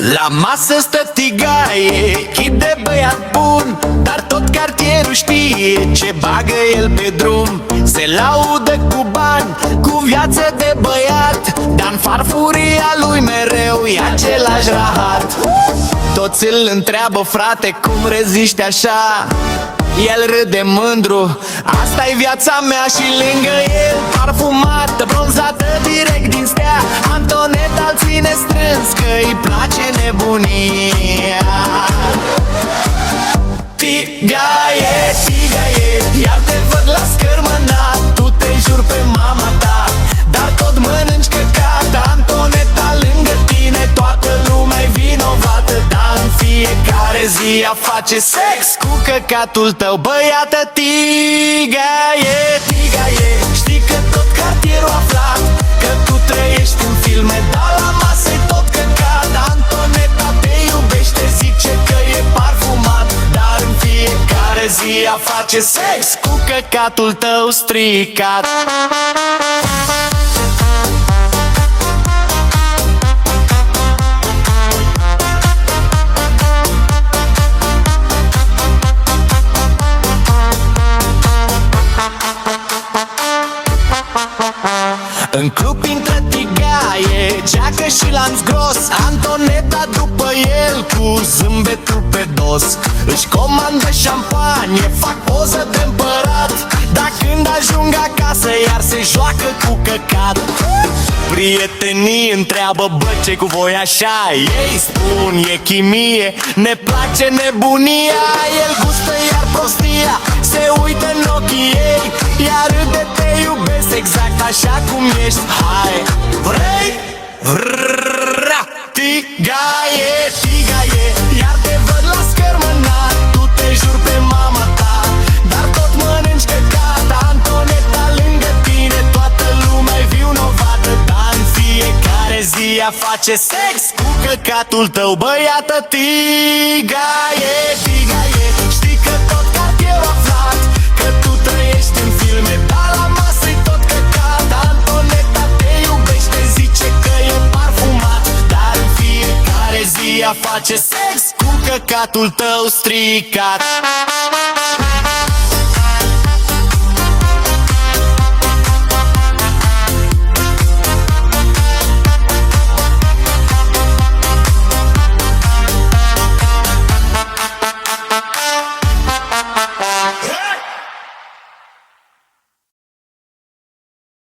La masă stă tigaie, chip de băiat bun, dar tot cartierul știe ce bagă el pe drum. Se laudă cu bani, cu viață de băiat, dar-n farfuria lui mereu e același rahat. Toți îl întreabă, frate, cum reziști așa? El râde mândru, asta-i viața mea. Și lângă el, parfumată, bronzată direct din stea, Antoneta îl ține strâns, că îi place nebunia. Tigaie, tigaie, iar te văd la scărmănat, tu te jur pe mama ta, dar tot mănânci căcat. Antoneta lângă tine, toată lumea-i vinovată, dar în fiecare zi ea face sex cu căcatul tău. Băiată tigaie, tigaie, știi că tot cartierul a aflat că tu trăiești în filme, dar la masă-i tot căcat. Antoneta te iubește, zice că e parfumat, dar în fiecare zi ea face sex cu căcatul tău stricat. În club intră tigaie, geacă și lanț gros, Antoneta după el cu zâmbetul pe dos. Își comandă șampanie, fac poză de împărat, dar când ajung acasă iar se joacă cu căcat. Prietenii întreabă, bă, ce cu voi așa? Ei spun, e chimie, ne place nebunia. El gustă iar prostia, se uită în ochii ei, iar râde, te iubesc exact așa cum ești. Hai, vrei? Vrra! Tigaie, tigaie, iar te văd la scărmănat, tu te jur pe mama ta, dar tot mănânci căcat. Antoneta lângă tine, toată lumea-i vinovată, dar în fiecare zi ea face sex cu căcatul tău. Băiată tigaie, tigaie, știi că tot cartierul a aflat că tu trăiești în filme, dar la masă-i tot căcat. Antoneta te iubește, zice că e parfumat, dar în fiecare zi ea face sex cu căcatul tău stricat.